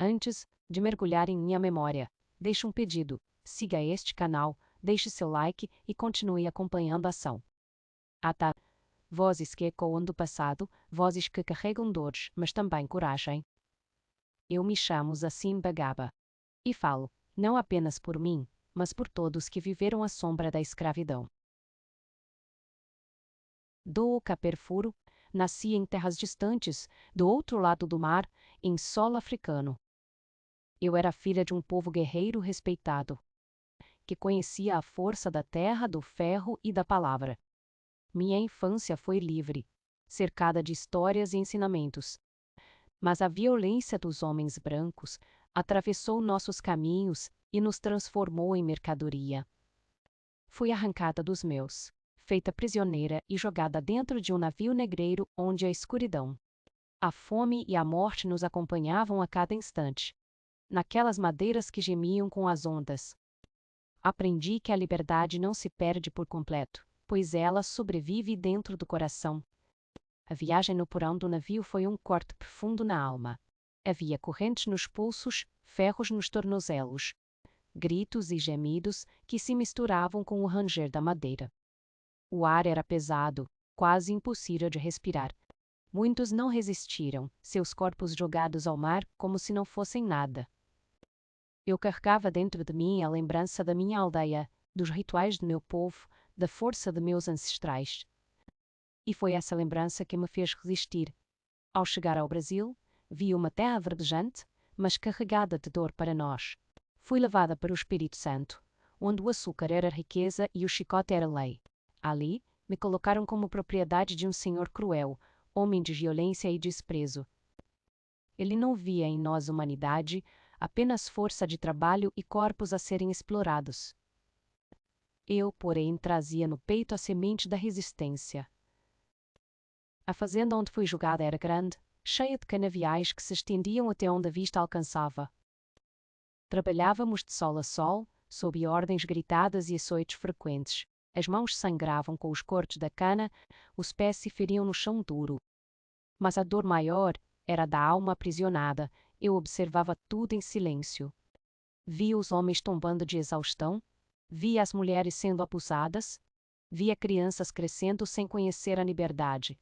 Antes de mergulhar em minha memória, deixo um pedido: siga este canal, deixe seu like e continue acompanhando a ação. Vozes que ecoam do passado, vozes que carregam dores, mas também coragem. Eu me chamo Zassim Bagaba. E falo, não apenas por mim, mas por todos que viveram à sombra da escravidão. Do Caperfuro, nasci em terras distantes, do outro lado do mar, em solo africano. Eu era filha de um povo guerreiro respeitado, que conhecia a força da terra, do ferro e da palavra. Minha infância foi livre, cercada de histórias e ensinamentos. Mas a violência dos homens brancos atravessou nossos caminhos e nos transformou em mercadoria. Fui arrancada dos meus, feita prisioneira e jogada dentro de um navio negreiro onde a escuridão, a fome e a morte nos acompanhavam a cada instante. Naquelas madeiras que gemiam com as ondas. Aprendi que a liberdade não se perde por completo, pois ela sobrevive dentro do coração. A viagem no porão do navio foi um corte profundo na alma. Havia correntes nos pulsos, ferros nos tornozelos, gritos e gemidos que se misturavam com o ranger da madeira. O ar era pesado, quase impossível de respirar. Muitos não resistiram, seus corpos jogados ao mar como se não fossem nada. Eu carregava dentro de mim a lembrança da minha aldeia, dos rituais do meu povo, da força de meus ancestrais. E foi essa lembrança que me fez resistir. Ao chegar ao Brasil, vi uma terra verdejante, mas carregada de dor para nós. Fui levada para o Espírito Santo, onde o açúcar era riqueza e o chicote era lei. Ali, me colocaram como propriedade de um senhor cruel, homem de violência e desprezo. Ele não via em nós humanidade, apenas força de trabalho e corpos a serem explorados. Eu, porém, trazia no peito a semente da resistência. A fazenda onde fui julgada era grande, cheia de canaviais que se estendiam até onde a vista alcançava. Trabalhávamos de sol a sol, sob ordens gritadas e açoites frequentes. As mãos sangravam com os cortes da cana, os pés se feriam no chão duro. Mas a dor maior era da alma aprisionada. Eu observava tudo em silêncio. Via os homens tombando de exaustão, via as mulheres sendo abusadas, via crianças crescendo sem conhecer a liberdade.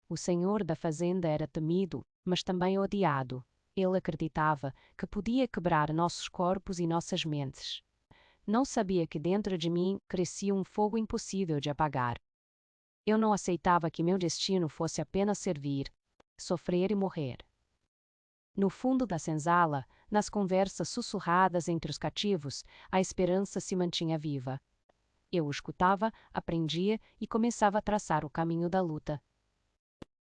O senhor da fazenda era temido, mas também odiado. Ele acreditava que podia quebrar nossos corpos e nossas mentes. Não sabia que dentro de mim crescia um fogo impossível de apagar. Eu não aceitava que meu destino fosse apenas servir, sofrer e morrer. No fundo da senzala, nas conversas sussurradas entre os cativos, a esperança se mantinha viva. Eu o escutava, aprendia e começava a traçar o caminho da luta.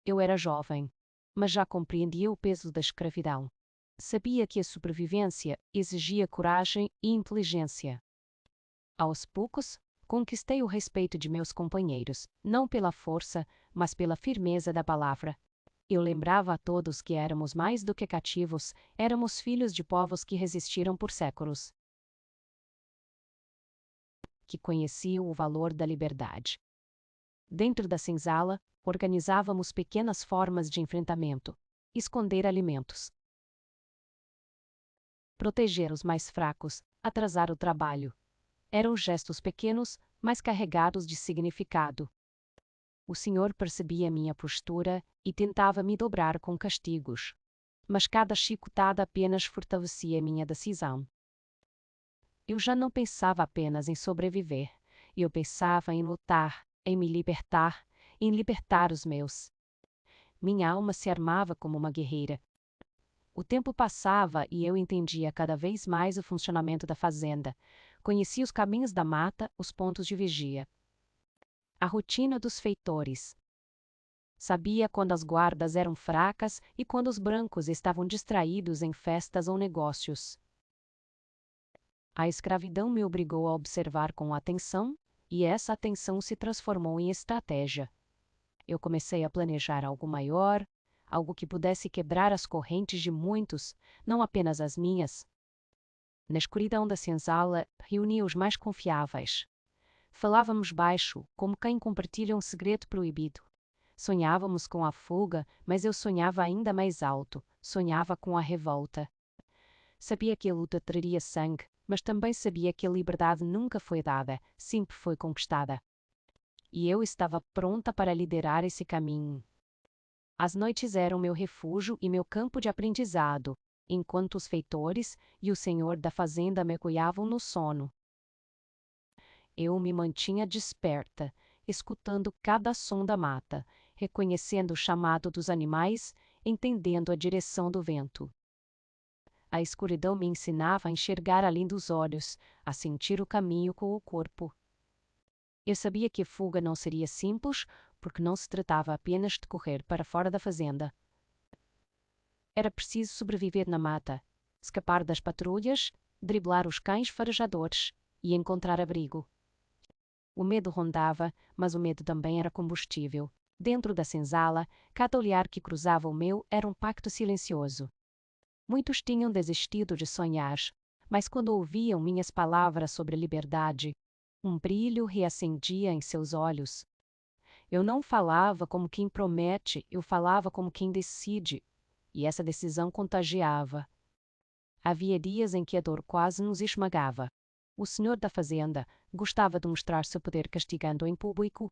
Eu era jovem, mas já compreendia o peso da escravidão. Sabia que a sobrevivência exigia coragem e inteligência. Aos poucos, conquistei o respeito de meus companheiros, não pela força, mas pela firmeza da palavra. Eu lembrava a todos que éramos mais do que cativos, éramos filhos de povos que resistiram por séculos, que conheciam o valor da liberdade. Dentro da senzala, organizávamos pequenas formas de enfrentamento: esconder alimentos, proteger os mais fracos, atrasar o trabalho. Eram gestos pequenos, mas carregados de significado. O senhor percebia minha postura e tentava me dobrar com castigos. Mas cada chicotada apenas fortalecia minha decisão. Eu já não pensava apenas em sobreviver. Eu pensava em lutar, em me libertar, em libertar os meus. Minha alma se armava como uma guerreira. O tempo passava e eu entendia cada vez mais o funcionamento da fazenda. Conhecia os caminhos da mata, os pontos de vigia, a rotina dos feitores. Sabia quando as guardas eram fracas e quando os brancos estavam distraídos em festas ou negócios. A escravidão me obrigou a observar com atenção, e essa atenção se transformou em estratégia. Eu comecei a planejar algo maior, algo que pudesse quebrar as correntes de muitos, não apenas as minhas. Na escuridão da senzala, reunia os mais confiáveis. Falávamos baixo, como quem compartilha um segredo proibido. Sonhávamos com a fuga, mas eu sonhava ainda mais alto, sonhava com a revolta. Sabia que a luta traria sangue, mas também sabia que a liberdade nunca foi dada, sempre foi conquistada. E eu estava pronta para liderar esse caminho. As noites eram meu refúgio e meu campo de aprendizado, enquanto os feitores e o senhor da fazenda mergulhavam no sono. Eu me mantinha desperta, escutando cada som da mata, reconhecendo o chamado dos animais, entendendo a direção do vento. A escuridão me ensinava a enxergar além dos olhos, a sentir o caminho com o corpo. Eu sabia que a fuga não seria simples, porque não se tratava apenas de correr para fora da fazenda. Era preciso sobreviver na mata, escapar das patrulhas, driblar os cães farejadores e encontrar abrigo. O medo rondava, mas o medo também era combustível. Dentro da senzala, cada olhar que cruzava o meu era um pacto silencioso. Muitos tinham desistido de sonhar, mas quando ouviam minhas palavras sobre liberdade, um brilho reacendia em seus olhos. Eu não falava como quem promete, eu falava como quem decide, e essa decisão contagiava. Havia dias em que a dor quase nos esmagava. O senhor da fazenda gostava de mostrar seu poder castigando em público.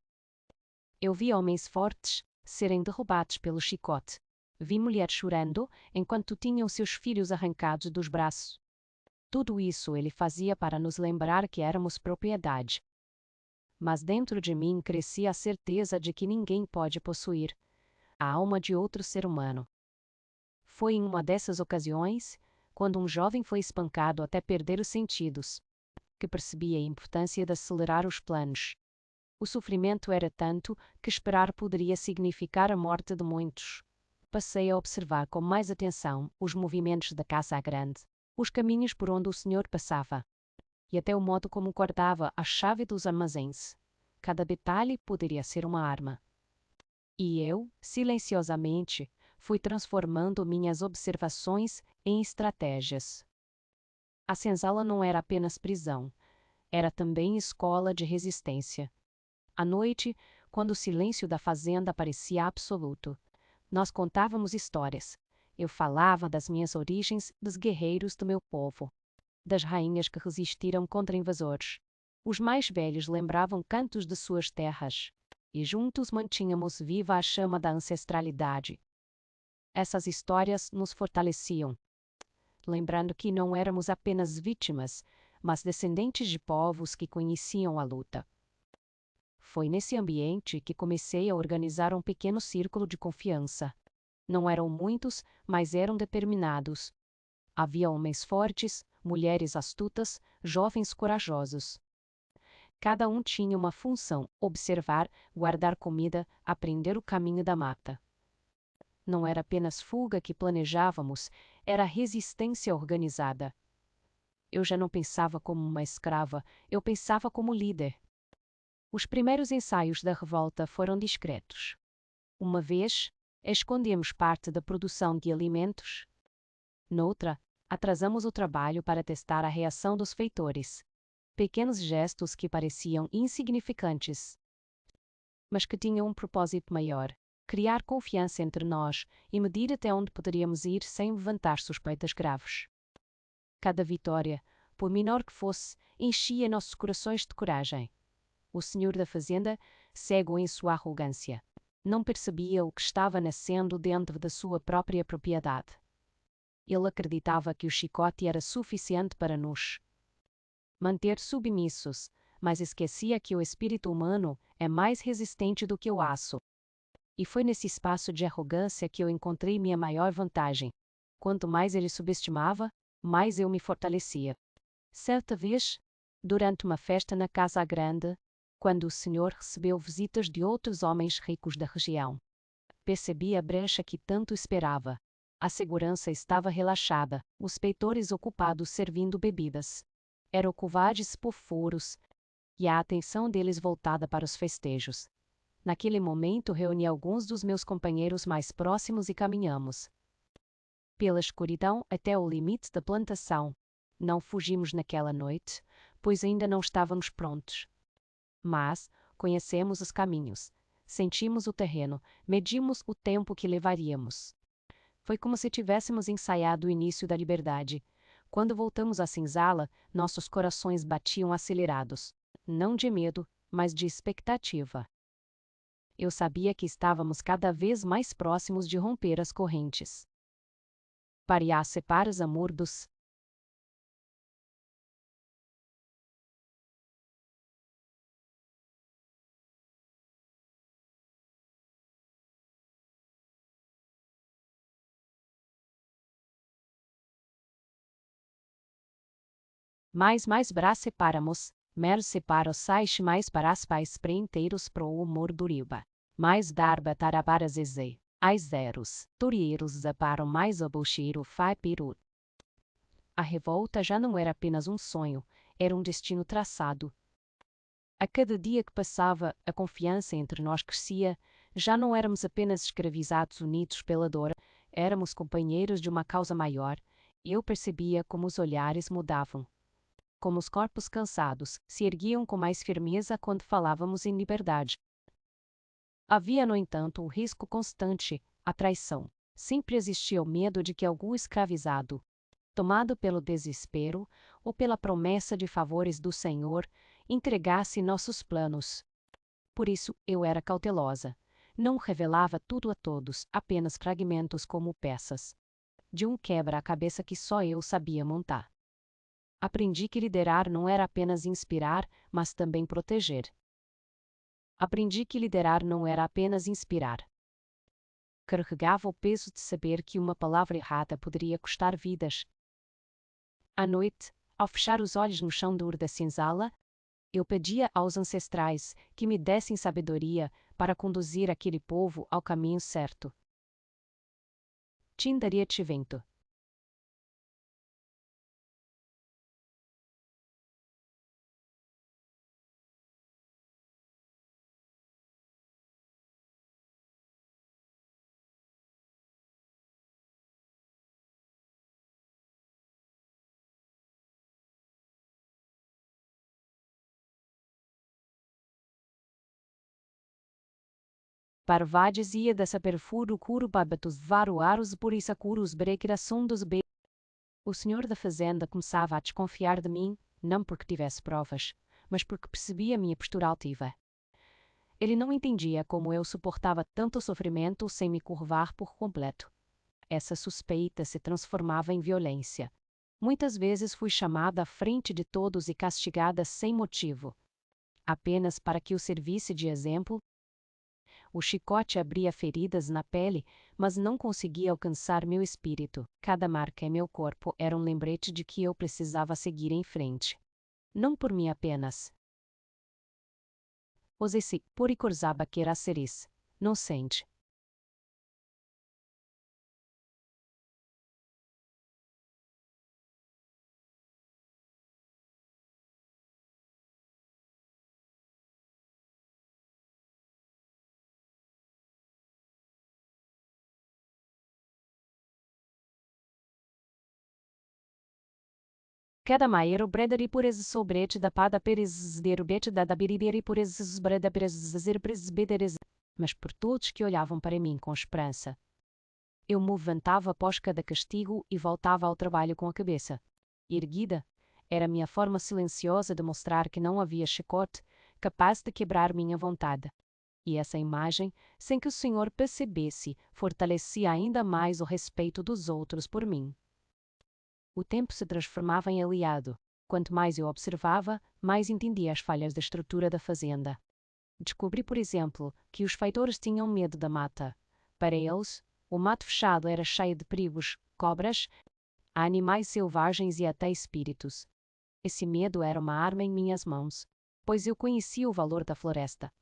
Eu vi homens fortes serem derrubados pelo chicote. Vi mulheres chorando enquanto tinham seus filhos arrancados dos braços. Tudo isso ele fazia para nos lembrar que éramos propriedade. Mas dentro de mim crescia a certeza de que ninguém pode possuir a alma de outro ser humano. Foi em uma dessas ocasiões, quando um jovem foi espancado até perder os sentidos, que percebi a importância de acelerar os planos. O sofrimento era tanto que esperar poderia significar a morte de muitos. Passei a observar com mais atenção os movimentos da caça grande, os caminhos por onde o senhor passava, e até o modo como guardava a chave dos armazéns. Cada detalhe poderia ser uma arma. E eu, silenciosamente, fui transformando minhas observações em estratégias. A senzala não era apenas prisão, era também escola de resistência. À noite, quando o silêncio da fazenda parecia absoluto, nós contávamos histórias. Eu falava das minhas origens, dos guerreiros do meu povo, das rainhas que resistiram contra invasores. Os mais velhos lembravam cantos de suas terras, e juntos mantínhamos viva a chama da ancestralidade. Essas histórias nos fortaleciam, lembrando que não éramos apenas vítimas, mas descendentes de povos que conheciam a luta. Foi nesse ambiente que comecei a organizar um pequeno círculo de confiança. Não eram muitos, mas eram determinados. Havia homens fortes, mulheres astutas, jovens corajosos. Cada um tinha uma função: observar, guardar comida, aprender o caminho da mata. Não era apenas fuga que planejávamos, era resistência organizada. Eu já não pensava como uma escrava, eu pensava como líder. Os primeiros ensaios da revolta foram discretos. Uma vez, escondemos parte da produção de alimentos. Noutra, atrasamos o trabalho para testar a reação dos feitores. Pequenos gestos que pareciam insignificantes, mas que tinham um propósito maior: criar confiança entre nós e medir até onde poderíamos ir sem levantar suspeitas graves. Cada vitória, por menor que fosse, enchia nossos corações de coragem. O senhor da fazenda, cego em sua arrogância, não percebia o que estava nascendo dentro da sua própria propriedade. Ele acreditava que o chicote era suficiente para nos manter submissos, mas esquecia que o espírito humano é mais resistente do que o aço. E foi nesse espaço de arrogância que eu encontrei minha maior vantagem. Quanto mais ele subestimava, mais eu me fortalecia. Certa vez, durante uma festa na Casa Grande, quando o senhor recebeu visitas de outros homens ricos da região, percebi a brecha que tanto esperava. A segurança estava relaxada, os peitores ocupados servindo bebidas. Eram covardes por furos, e a atenção deles voltada para os festejos. Naquele momento reuni alguns dos meus companheiros mais próximos e caminhamos pela escuridão até o limite da plantação. Não fugimos naquela noite, pois ainda não estávamos prontos. Mas conhecemos os caminhos. Sentimos o terreno, medimos o tempo que levaríamos. Foi como se tivéssemos ensaiado o início da liberdade. Quando voltamos à senzala, nossos corações batiam acelerados. Não de medo, mas de expectativa. Eu sabia que estávamos cada vez mais próximos de romper as correntes. Pariá separas amor dos. Mais brás separamos, mer separa sais mais para as pais preinteiros pro humor do riba. Mais darba tarabaras eze, as zeros, turieiros zaparam mais obocheiro fai peru. A revolta já não era apenas um sonho, era um destino traçado. A cada dia que passava, a confiança entre nós crescia, já não éramos apenas escravizados unidos pela dor, éramos companheiros de uma causa maior, e eu percebia como os olhares mudavam. Como os corpos cansados se erguiam com mais firmeza quando falávamos em liberdade. Havia, no entanto, o risco constante, a traição. Sempre existia o medo de que algum escravizado, tomado pelo desespero ou pela promessa de favores do Senhor, entregasse nossos planos. Por isso, eu era cautelosa. Não revelava tudo a todos, apenas fragmentos como peças de um quebra-cabeça que só eu sabia montar. Aprendi que liderar não era apenas inspirar, mas também proteger. Aprendi que liderar não era apenas inspirar. Carregava o peso de saber que uma palavra errada poderia custar vidas. À noite, ao fechar os olhos no chão duro da senzala, eu pedia aos ancestrais que me dessem sabedoria para conduzir aquele povo ao caminho certo. Tindaria-te vento. Parvades ia dessa perfuro curo babatus varuaros por isso curus brequiração dos be. O senhor da fazenda começava a desconfiar de mim, não porque tivesse provas, mas porque percebia minha postura altiva. Ele não entendia como eu suportava tanto sofrimento sem me curvar por completo. Essa suspeita se transformava em violência. Muitas vezes fui chamada à frente de todos e castigada sem motivo, apenas para que eu servisse de exemplo. O chicote abria feridas na pele, mas não conseguia alcançar meu espírito. Cada marca em meu corpo era um lembrete de que eu precisava seguir em frente. Não por mim apenas. Osesi, por ikorzaba queraceris. Não sente. Cada maero bredari por esses sobrete da pada peres derubete da biriberi por esses breda peres bederes. Mas por todos que olhavam para mim com esperança. Eu me levantava após cada castigo e voltava ao trabalho com a cabeça erguida. Era a minha forma silenciosa de mostrar que não havia chicote capaz de quebrar minha vontade. E essa imagem, sem que o Senhor percebesse, fortalecia ainda mais o respeito dos outros por mim. O tempo se transformava em aliado. Quanto mais eu observava, mais entendia as falhas da estrutura da fazenda. Descobri, por exemplo, que os feitores tinham medo da mata. Para eles, o mato fechado era cheio de perigos, cobras, animais selvagens e até espíritos. Esse medo era uma arma em minhas mãos, pois eu conhecia o valor da floresta.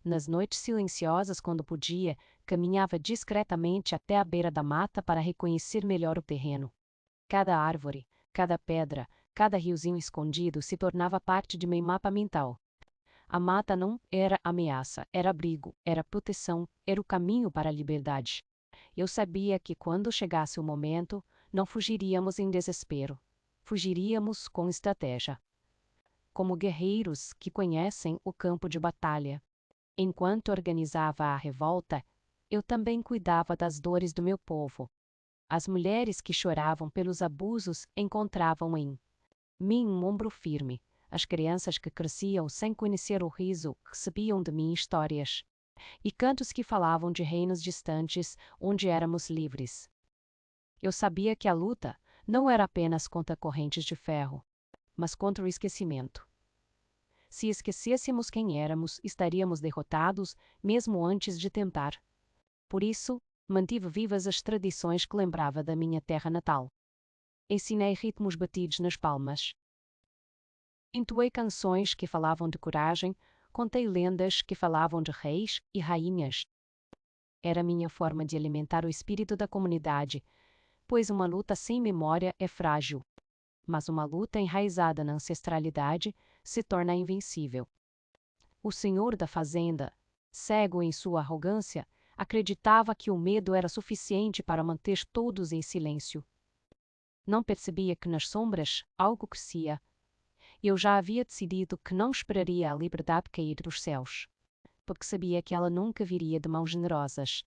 Nas noites silenciosas, quando podia, caminhava discretamente até a beira da mata para reconhecer melhor o terreno. Cada árvore, cada pedra, cada riozinho escondido se tornava parte de meu mapa mental. A mata não era ameaça, era abrigo, era proteção, era o caminho para a liberdade. Eu sabia que quando chegasse o momento, não fugiríamos em desespero. Fugiríamos com estratégia. Como guerreiros que conhecem o campo de batalha. Enquanto organizava a revolta, eu também cuidava das dores do meu povo. As mulheres que choravam pelos abusos encontravam em mim um ombro firme. As crianças que cresciam sem conhecer o riso recebiam de mim histórias e cantos que falavam de reinos distantes onde éramos livres. Eu sabia que a luta não era apenas contra correntes de ferro, mas contra o esquecimento. Se esquecêssemos quem éramos, estaríamos derrotados, mesmo antes de tentar. Por isso, mantive vivas as tradições que lembrava da minha terra natal. Ensinei ritmos batidos nas palmas. Entoei canções que falavam de coragem, contei lendas que falavam de reis e rainhas. Era minha forma de alimentar o espírito da comunidade, pois uma luta sem memória é frágil, mas uma luta enraizada na ancestralidade se torna invencível. O senhor da fazenda, cego em sua arrogância, acreditava que o medo era suficiente para manter todos em silêncio. Não percebia que nas sombras algo crescia. Eu já havia decidido que não esperaria a liberdade cair dos céus, porque sabia que ela nunca viria de mãos generosas.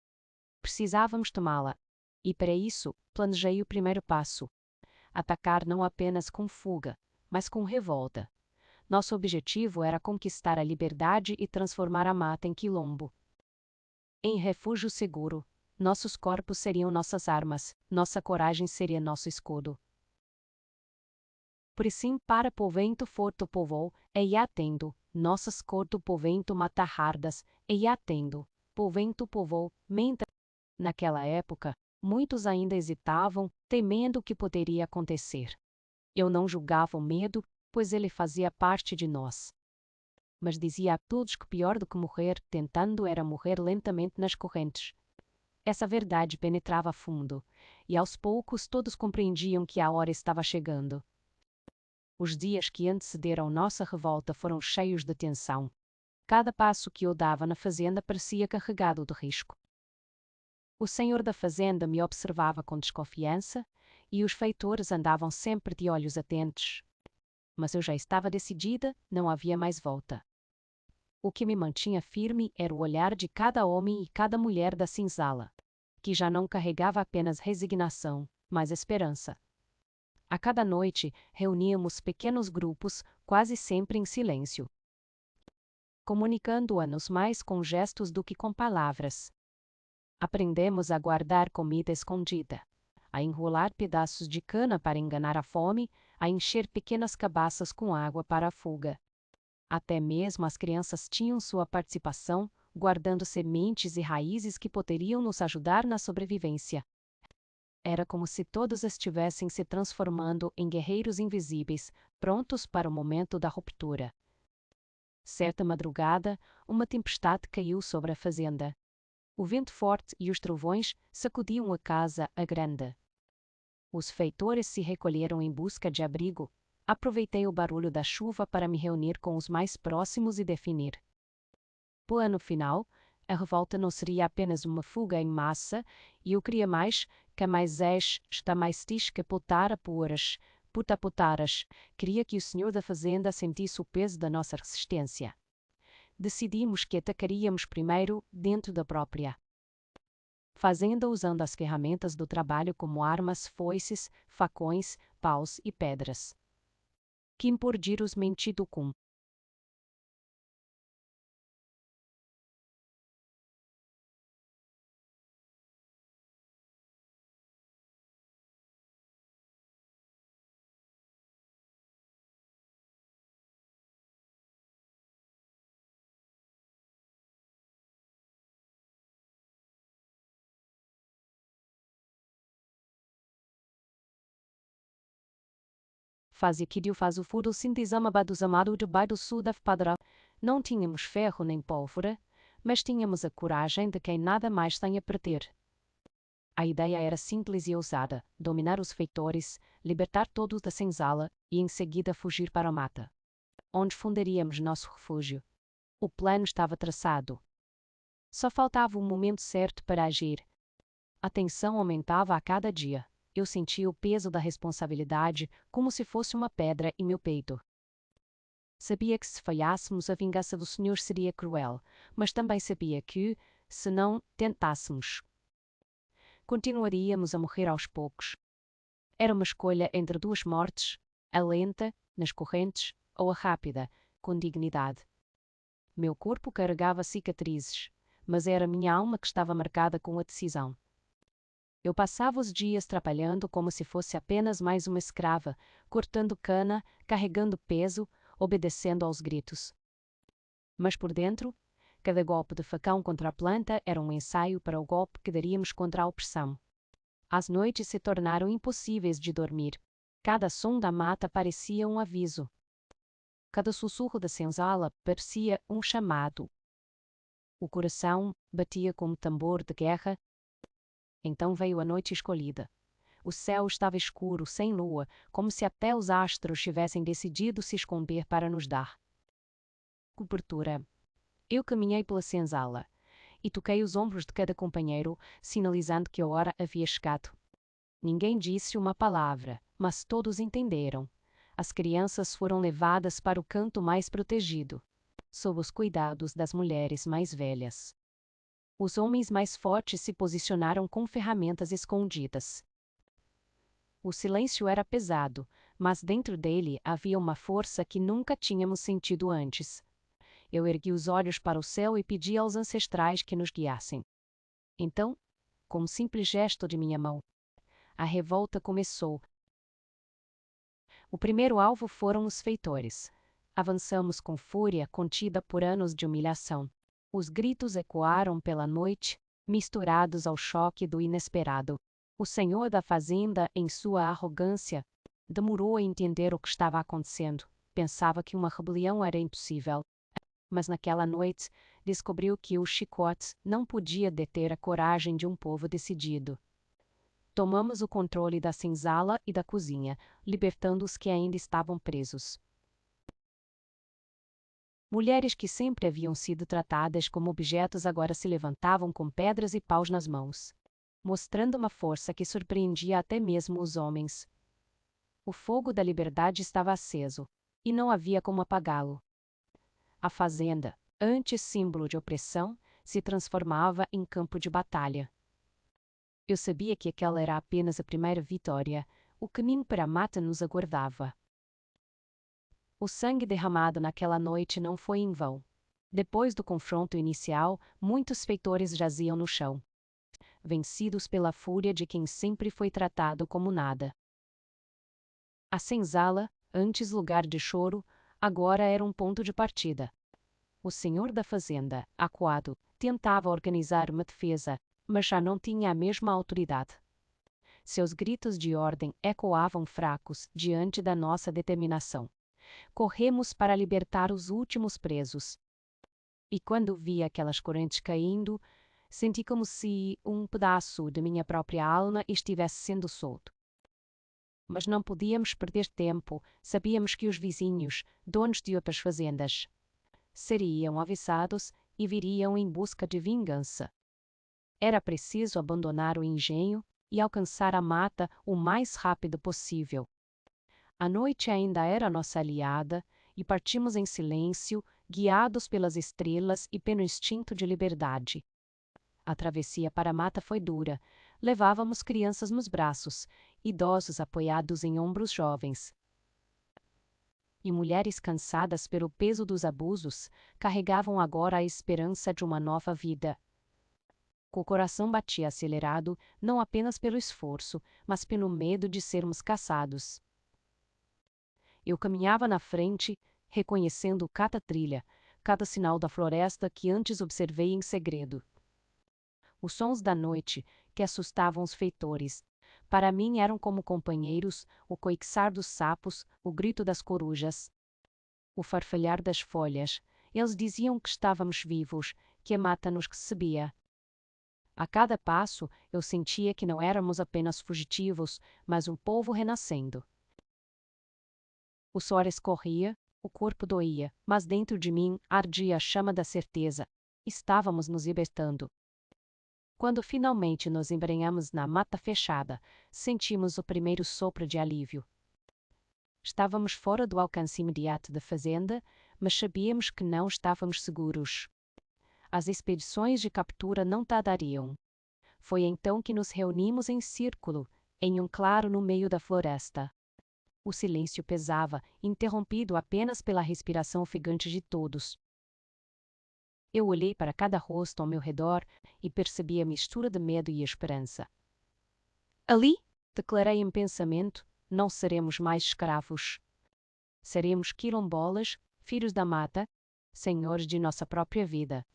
Precisávamos tomá-la, e para isso planejei o primeiro passo: atacar não apenas com fuga, mas com revolta. Nosso objetivo era conquistar a liberdade e transformar a mata em quilombo. Em refúgio seguro, nossos corpos seriam nossas armas, nossa coragem seria nosso escudo. Por sim para povento forte povou, e atendo, nossas corto povento matarhardas, e atendo, povento povou, menta. Naquela época, muitos ainda hesitavam, temendo o que poderia acontecer. Eu não julgava o medo, pois ele fazia parte de nós. Mas dizia a todos que pior do que morrer tentando era morrer lentamente nas correntes. Essa verdade penetrava fundo, e aos poucos todos compreendiam que a hora estava chegando. Os dias que antecederam nossa revolta foram cheios de tensão. Cada passo que eu dava na fazenda parecia carregado de risco. O senhor da fazenda me observava com desconfiança, e os feitores andavam sempre de olhos atentos. Mas eu já estava decidida, não havia mais volta. O que me mantinha firme era o olhar de cada homem e cada mulher da senzala, que já não carregava apenas resignação, mas esperança. A cada noite, reuníamos pequenos grupos, quase sempre em silêncio, comunicando-nos mais com gestos do que com palavras. Aprendemos a guardar comida escondida, a enrolar pedaços de cana para enganar a fome, a encher pequenas cabaças com água para a fuga. Até mesmo as crianças tinham sua participação, guardando sementes e raízes que poderiam nos ajudar na sobrevivência. Era como se todos estivessem se transformando em guerreiros invisíveis, prontos para o momento da ruptura. Certa madrugada, uma tempestade caiu sobre a fazenda. O vento forte e os trovões sacudiam a casa grande. Os feitores se recolheram em busca de abrigo. Aproveitei o barulho da chuva para me reunir com os mais próximos e definir. Plano final: a revolta não seria apenas uma fuga em massa, e eu queria mais, que mais está mais que potara poras, puta-potaras. Queria que o senhor da fazenda sentisse o peso da nossa resistência. Decidimos que atacaríamos primeiro dentro da própria fazenda, usando as ferramentas do trabalho como armas, foices, facões, paus e pedras. Kim por giros mentido com. Fazia que Dio faz o furo sintizama baduzamado de do sul da padra. Não tínhamos ferro nem pólvora, mas tínhamos a coragem de quem nada mais tem a perder. A ideia era simples e ousada: dominar os feitores, libertar todos da senzala e em seguida fugir para a mata, onde fundaríamos nosso refúgio. O plano estava traçado. Só faltava o momento certo para agir. A tensão aumentava a cada dia. Eu sentia o peso da responsabilidade como se fosse uma pedra em meu peito. Sabia que se falhássemos a vingança do Senhor seria cruel, mas também sabia que, se não tentássemos, continuaríamos a morrer aos poucos. Era uma escolha entre duas mortes, a lenta, nas correntes, ou a rápida, com dignidade. Meu corpo carregava cicatrizes, mas era minha alma que estava marcada com a decisão. Eu passava os dias trabalhando como se fosse apenas mais uma escrava, cortando cana, carregando peso, obedecendo aos gritos. Mas por dentro, cada golpe de facão contra a planta era um ensaio para o golpe que daríamos contra a opressão. As noites se tornaram impossíveis de dormir. Cada som da mata parecia um aviso. Cada sussurro da senzala parecia um chamado. O coração batia como tambor de guerra. Então veio a noite escolhida. O céu estava escuro, sem lua, como se até os astros tivessem decidido se esconder para nos dar cobertura. Eu caminhei pela senzala e toquei os ombros de cada companheiro, sinalizando que a hora havia chegado. Ninguém disse uma palavra, mas todos entenderam. As crianças foram levadas para o canto mais protegido, sob os cuidados das mulheres mais velhas. Os homens mais fortes se posicionaram com ferramentas escondidas. O silêncio era pesado, mas dentro dele havia uma força que nunca tínhamos sentido antes. Eu ergui os olhos para o céu e pedi aos ancestrais que nos guiassem. Então, com um simples gesto de minha mão, a revolta começou. O primeiro alvo foram os feitores. Avançamos com fúria contida por anos de humilhação. Os gritos ecoaram pela noite, misturados ao choque do inesperado. O senhor da fazenda, em sua arrogância, demorou a entender o que estava acontecendo. Pensava que uma rebelião era impossível. Mas naquela noite, descobriu que o chicote não podia deter a coragem de um povo decidido. Tomamos o controle da senzala e da cozinha, libertando os que ainda estavam presos. Mulheres que sempre haviam sido tratadas como objetos agora se levantavam com pedras e paus nas mãos, mostrando uma força que surpreendia até mesmo os homens. O fogo da liberdade estava aceso, e não havia como apagá-lo. A fazenda, antes símbolo de opressão, se transformava em campo de batalha. Eu sabia que aquela era apenas a primeira vitória. O caminho para a mata nos aguardava. O sangue derramado naquela noite não foi em vão. Depois do confronto inicial, muitos feitores jaziam no chão, vencidos pela fúria de quem sempre foi tratado como nada. A senzala, antes lugar de choro, agora era um ponto de partida. O senhor da fazenda, acuado, tentava organizar uma defesa, mas já não tinha a mesma autoridade. Seus gritos de ordem ecoavam fracos diante da nossa determinação. Corremos para libertar os últimos presos. E quando vi aquelas correntes caindo, senti como se um pedaço de minha própria alma estivesse sendo solto. Mas não podíamos perder tempo. Sabíamos que os vizinhos, donos de outras fazendas, seriam avisados e viriam em busca de vingança. Era preciso abandonar o engenho e alcançar a mata o mais rápido possível. A noite ainda era nossa aliada e partimos em silêncio, guiados pelas estrelas e pelo instinto de liberdade. A travessia para a mata foi dura. Levávamos crianças nos braços, idosos apoiados em ombros jovens, e mulheres cansadas pelo peso dos abusos carregavam agora a esperança de uma nova vida. O coração batia acelerado, não apenas pelo esforço, mas pelo medo de sermos caçados. Eu caminhava na frente, reconhecendo cada trilha, cada sinal da floresta que antes observei em segredo. Os sons da noite, que assustavam os feitores, para mim eram como companheiros, o coixar dos sapos, o grito das corujas, o farfalhar das folhas. Eles diziam que estávamos vivos, que a mata nos recebia. A cada passo, eu sentia que não éramos apenas fugitivos, mas um povo renascendo. O suor escorria, o corpo doía, mas dentro de mim ardia a chama da certeza. Estávamos nos libertando. Quando finalmente nos embrenhamos na mata fechada, sentimos o primeiro sopro de alívio. Estávamos fora do alcance imediato da fazenda, mas sabíamos que não estávamos seguros. As expedições de captura não tardariam. Foi então que nos reunimos em círculo, em um claro no meio da floresta. O silêncio pesava, interrompido apenas pela respiração ofegante de todos. Eu olhei para cada rosto ao meu redor e percebi a mistura de medo e esperança. Ali, declarei em pensamento, não seremos mais escravos. Seremos quilombolas, filhos da mata, senhores de nossa própria vida.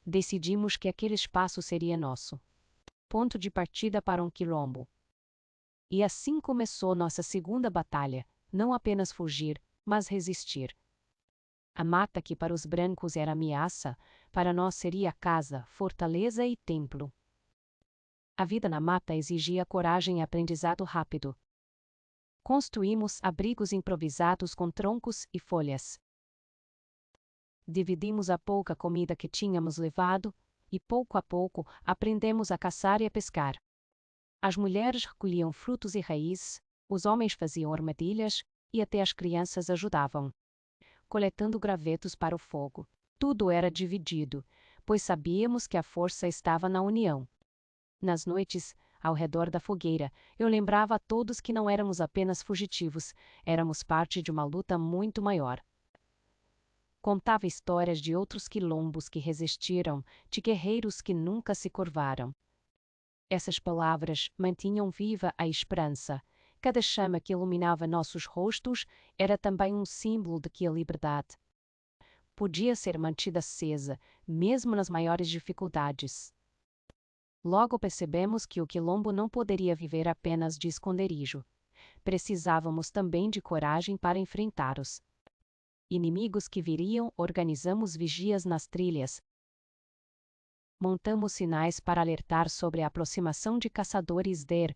Decidimos que aquele espaço seria nosso. Ponto de partida para um quilombo. E assim começou nossa segunda batalha, não apenas fugir, mas resistir. A mata que para os brancos era ameaça, para nós seria casa, fortaleza e templo. A vida na mata exigia coragem e aprendizado rápido. Construímos abrigos improvisados com troncos e folhas. Dividimos a pouca comida que tínhamos levado, e pouco a pouco aprendemos a caçar e a pescar. As mulheres recolhiam frutos e raízes, os homens faziam armadilhas, e até as crianças ajudavam, coletando gravetos para o fogo. Tudo era dividido, pois sabíamos que a força estava na união. Nas noites, ao redor da fogueira, eu lembrava a todos que não éramos apenas fugitivos, éramos parte de uma luta muito maior. Contava histórias de outros quilombos que resistiram, de guerreiros que nunca se curvaram. Essas palavras mantinham viva a esperança. Cada chama que iluminava nossos rostos era também um símbolo de que a liberdade podia ser mantida acesa, mesmo nas maiores dificuldades. Logo percebemos que o quilombo não poderia viver apenas de esconderijo. Precisávamos também de coragem para enfrentar os inimigos que viriam. Organizamos vigias nas trilhas. Montamos sinais para alertar sobre a aproximação de caçadores de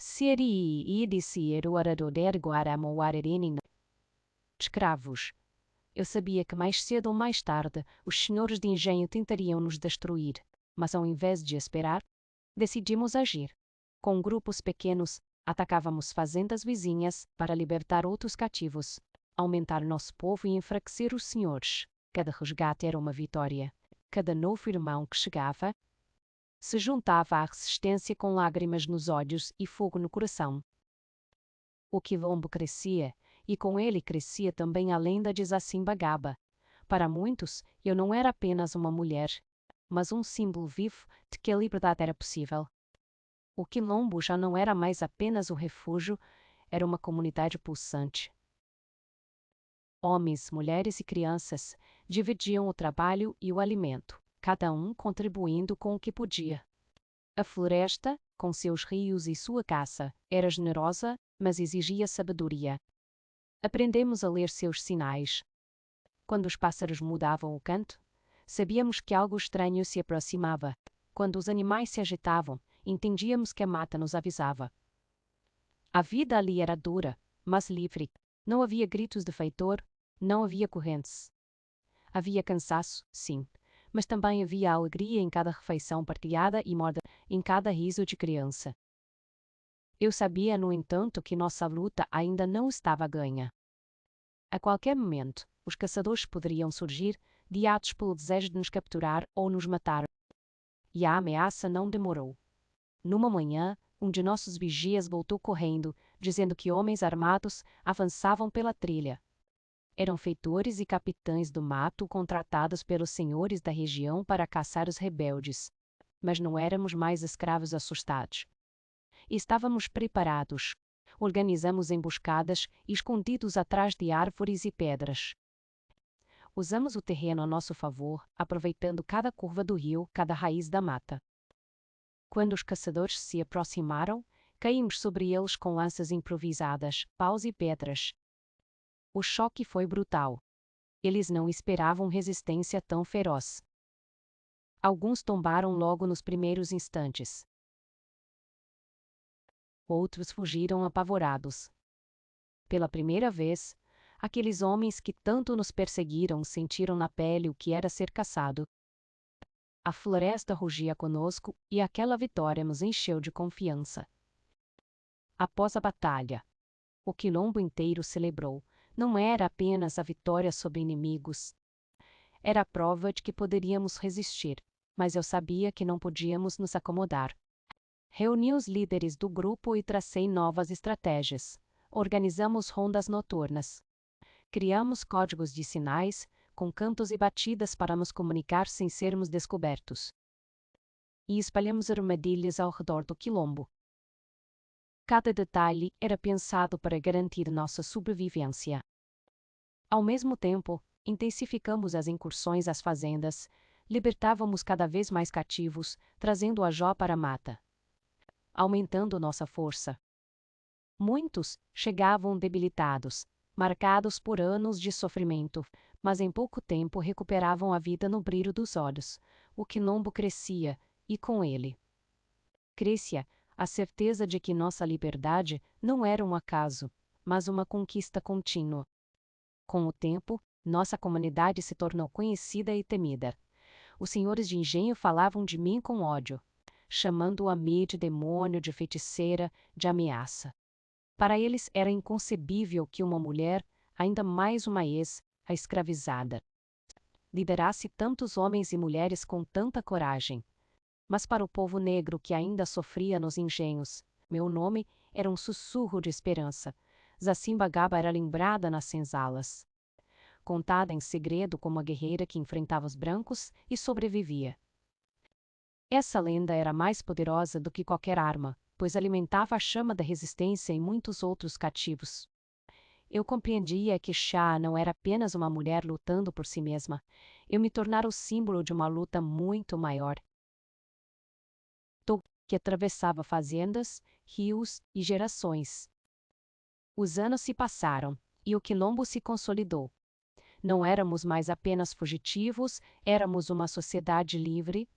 Siri e disse Eruaradoder Guaramoarerenin. Escravos. Eu sabia que mais cedo ou mais tarde os senhores de engenho tentariam nos destruir, mas ao invés de esperar, decidimos agir. Com grupos pequenos, atacávamos fazendas vizinhas para libertar outros cativos, aumentar nosso povo e enfraquecer os senhores. Cada resgate era uma vitória. Cada novo irmão que chegava se juntava à resistência com lágrimas nos olhos e fogo no coração. O quilombo crescia, e com ele crescia também a lenda de Zacimbagaba. Para muitos, eu não era apenas uma mulher, mas um símbolo vivo de que a liberdade era possível. O quilombo já não era mais apenas um refúgio, era uma comunidade pulsante. Homens, mulheres e crianças dividiam o trabalho e o alimento, cada um contribuindo com o que podia. A floresta, com seus rios e sua caça, era generosa, mas exigia sabedoria. Aprendemos a ler seus sinais. Quando os pássaros mudavam o canto, sabíamos que algo estranho se aproximava. Quando os animais se agitavam, entendíamos que a mata nos avisava. A vida ali era dura, mas livre. Não havia gritos de feitor, não havia correntes. Havia cansaço, sim, mas também havia alegria em cada refeição partilhada e morda, em cada riso de criança. Eu sabia, no entanto, que nossa luta ainda não estava ganha. A qualquer momento, os caçadores poderiam surgir, guiados pelo desejo de nos capturar ou nos matar. E a ameaça não demorou. Numa manhã, um de nossos vigias voltou correndo, dizendo que homens armados avançavam pela trilha. Eram feitores e capitães do mato contratados pelos senhores da região para caçar os rebeldes. Mas não éramos mais escravos assustados. Estávamos preparados. Organizamos emboscadas, escondidos atrás de árvores e pedras. Usamos o terreno a nosso favor, aproveitando cada curva do rio, cada raiz da mata. Quando os caçadores se aproximaram, caímos sobre eles com lanças improvisadas, paus e pedras. O choque foi brutal. Eles não esperavam resistência tão feroz. Alguns tombaram logo nos primeiros instantes. Outros fugiram apavorados. Pela primeira vez, aqueles homens que tanto nos perseguiram sentiram na pele o que era ser caçado. A floresta rugia conosco e aquela vitória nos encheu de confiança. Após a batalha, o quilombo inteiro celebrou. Não era apenas a vitória sobre inimigos. Era a prova de que poderíamos resistir, mas eu sabia que não podíamos nos acomodar. Reuni os líderes do grupo e tracei novas estratégias. Organizamos rondas noturnas. Criamos códigos de sinais, com cantos e batidas para nos comunicar sem sermos descobertos. E espalhamos armadilhas ao redor do quilombo. Cada detalhe era pensado para garantir nossa sobrevivência. Ao mesmo tempo, intensificamos as incursões às fazendas, libertávamos cada vez mais cativos, trazendo a Jó para a mata, aumentando nossa força. Muitos chegavam debilitados, marcados por anos de sofrimento, mas em pouco tempo recuperavam a vida no brilho dos olhos. O quilombo crescia, e com ele crescia a certeza de que nossa liberdade não era um acaso, mas uma conquista contínua. Com o tempo, nossa comunidade se tornou conhecida e temida. Os senhores de engenho falavam de mim com ódio, chamando-a de demônio, de feiticeira, de ameaça. Para eles era inconcebível que uma mulher, ainda mais uma a escravizada, liderasse tantos homens e mulheres com tanta coragem. Mas para o povo negro que ainda sofria nos engenhos, meu nome era um sussurro de esperança. Zacimbagaba era lembrada nas senzalas, contada em segredo como a guerreira que enfrentava os brancos e sobrevivia. Essa lenda era mais poderosa do que qualquer arma, pois alimentava a chama da resistência em muitos outros cativos. Eu compreendia que Chá não era apenas uma mulher lutando por si mesma. Eu me tornara o símbolo de uma luta muito maior, que atravessava fazendas, rios e gerações. Os anos se passaram, e o quilombo se consolidou. Não éramos mais apenas fugitivos, éramos uma sociedade livre.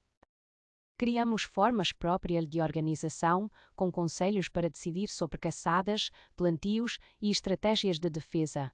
Criamos formas próprias de organização, com conselhos para decidir sobre caçadas, plantios e estratégias de defesa.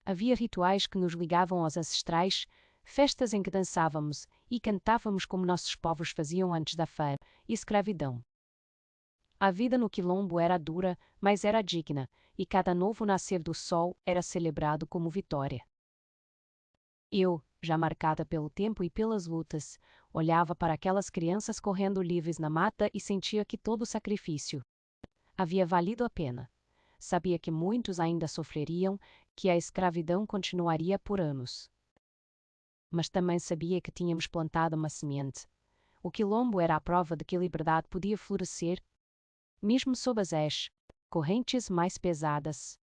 Havia rituais que nos ligavam aos ancestrais, festas em que dançávamos e cantávamos como nossos povos faziam antes da fé e escravidão. A vida no quilombo era dura, mas era digna, e cada novo nascer do sol era celebrado como vitória. Eu, já marcada pelo tempo e pelas lutas, olhava para aquelas crianças correndo livres na mata e sentia que todo o sacrifício havia valido a pena. Sabia que muitos ainda sofreriam, que a escravidão continuaria por anos. Mas também sabia que tínhamos plantado uma semente. O quilombo era a prova de que a liberdade podia florescer, mesmo sob as correntes mais pesadas.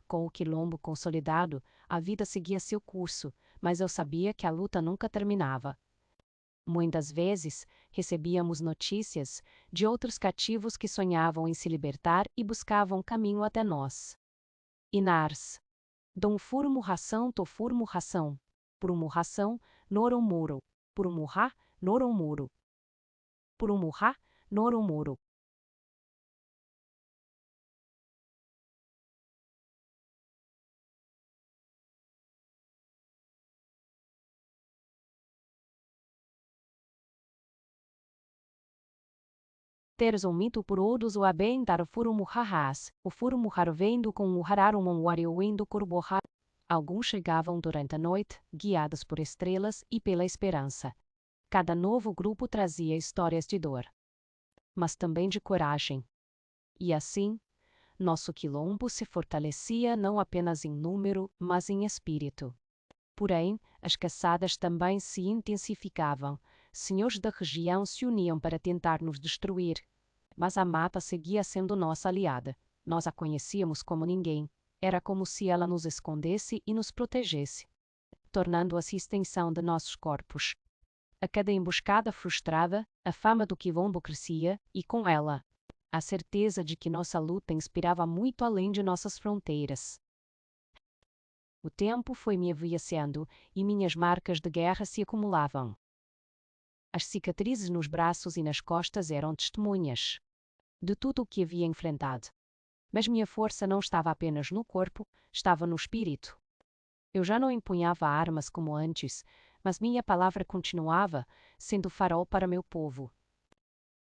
Com o quilombo consolidado, a vida seguia seu curso, mas eu sabia que a luta nunca terminava. Muitas vezes, recebíamos notícias de outros cativos que sonhavam em se libertar e buscavam caminho até nós. Inars. Dom furmo ração to furmo ração. Purumu ração, noron muro. Purumurra, noron muro. Purumurra, noron muro. Teres um mito por odos o abem dar o furumurrahas, o furumurrar vendo com o hararumon wariowendo corborra. Alguns chegavam durante a noite, guiados por estrelas e pela esperança. Cada novo grupo trazia histórias de dor, mas também de coragem. E assim, Nosso quilombo se fortalecia não apenas em número, mas em espírito. Porém, as caçadas também se intensificavam. Senhores da região se uniam para tentar nos destruir. Mas a mata seguia sendo nossa aliada. Nós a conhecíamos como ninguém. Era como se ela nos escondesse e nos protegesse, tornando-se extensão de nossos corpos. A cada emboscada frustrada, a fama do quilombo crescia e, com ela, a certeza de que nossa luta inspirava muito além de nossas fronteiras. O tempo foi me envelhecendo e minhas marcas de guerra se acumulavam. As cicatrizes nos braços e nas costas eram testemunhas de tudo o que havia enfrentado. Mas minha força não estava apenas no corpo, estava no espírito. Eu já não empunhava armas como antes, mas minha palavra continuava sendo farol para meu povo.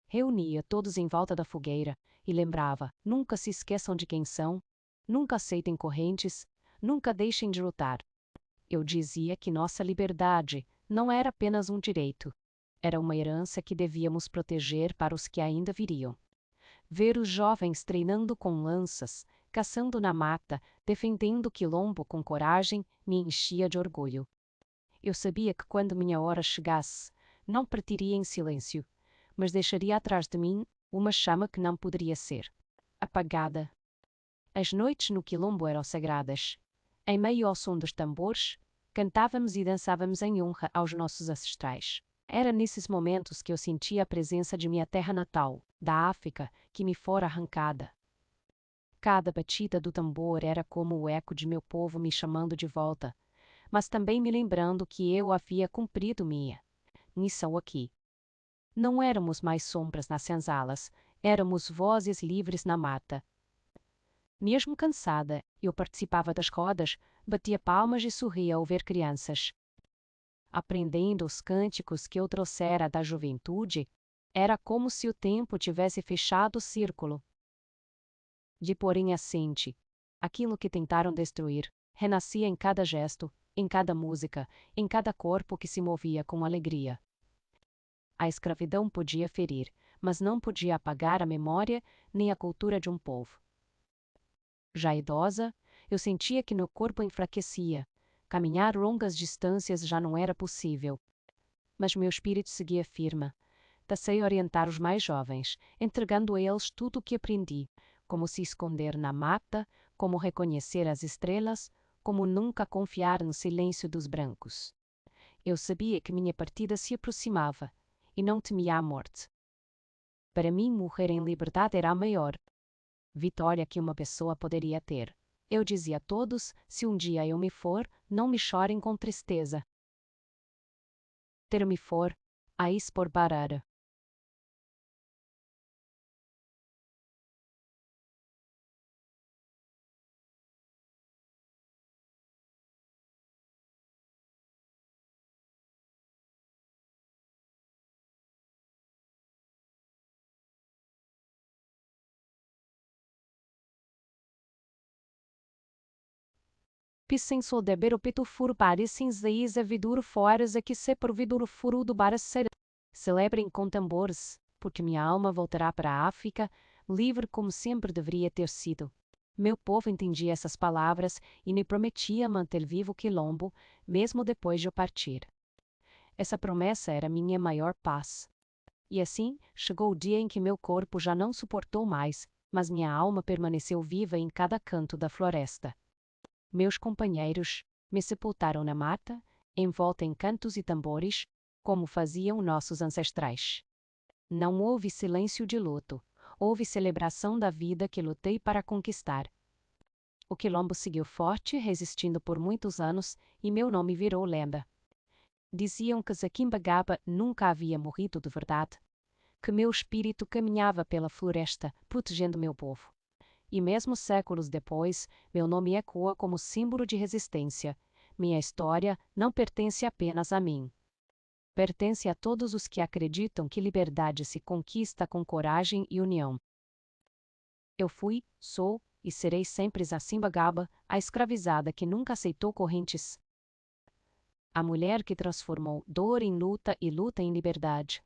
Reunia todos em volta da fogueira e lembrava: nunca se esqueçam de quem são, nunca aceitem correntes, nunca deixem de lutar. Eu dizia que nossa liberdade não era apenas um direito, era uma herança que devíamos proteger para os que ainda viriam. Ver os jovens treinando com lanças, caçando na mata, defendendo o quilombo com coragem, me enchia de orgulho. Eu sabia que quando minha hora chegasse, não partiria em silêncio, mas deixaria atrás de mim uma chama que não poderia ser apagada. As noites no quilombo eram sagradas. Em meio ao som dos tambores, cantávamos e dançávamos em honra aos nossos ancestrais. Era nesses momentos que eu sentia a presença de minha terra natal, da África, que me fora arrancada. Cada batida do tambor era como o eco de meu povo me chamando de volta, mas também me lembrando que eu havia cumprido minha missão aqui. Não éramos mais sombras nas senzalas, éramos vozes livres na mata. Mesmo cansada, eu participava das rodas, batia palmas e sorria ao ver crianças aprendendo os cânticos que eu trouxera da juventude. Era como se o tempo tivesse fechado o círculo. De porém assente, aquilo que tentaram destruir, renascia em cada gesto, em cada música, em cada corpo que se movia com alegria. A escravidão podia ferir, mas não podia apagar a memória nem a cultura de um povo. Já idosa, eu sentia que meu corpo enfraquecia. Caminhar longas distâncias já não era possível. Mas meu espírito seguia firme. Passei a orientar os mais jovens, entregando a eles tudo o que aprendi, como se esconder na mata, como reconhecer as estrelas, como nunca confiar no silêncio dos brancos. Eu sabia que minha partida se aproximava, e não temia a morte. Para mim, morrer em liberdade era a maior vitória que uma pessoa poderia ter. Eu dizia a todos: se um dia eu me for, não me chorem com tristeza. Ter-me for, a expor barara. Pissem so deber o peto furo parecem zeis a viduro foaras a que se por viduro furo do bara ser. Celebrem com tambores, porque minha alma voltará para a África, livre como sempre deveria ter sido. Meu povo entendia essas palavras e me prometia manter vivo o quilombo, mesmo depois de eu partir. Essa promessa era minha maior paz. E assim, chegou o dia em que meu corpo já não suportou mais, mas minha alma permaneceu viva em cada canto da floresta. Meus companheiros me sepultaram na mata, envolta em cantos e tambores, como faziam nossos ancestrais. Não houve silêncio de luto, houve celebração da vida que lutei para conquistar. O quilombo seguiu forte, resistindo por muitos anos, e meu nome virou lenda. Diziam que Zaquimbagaba nunca havia morrido de verdade, que meu espírito caminhava pela floresta, protegendo meu povo. E mesmo séculos depois, meu nome ecoa como símbolo de resistência. Minha história não pertence apenas a mim. Pertence a todos os que acreditam que liberdade se conquista com coragem e união. Eu fui, sou e serei sempre Zaquimbagaba, a escravizada que nunca aceitou correntes. A mulher que transformou dor em luta e luta em liberdade.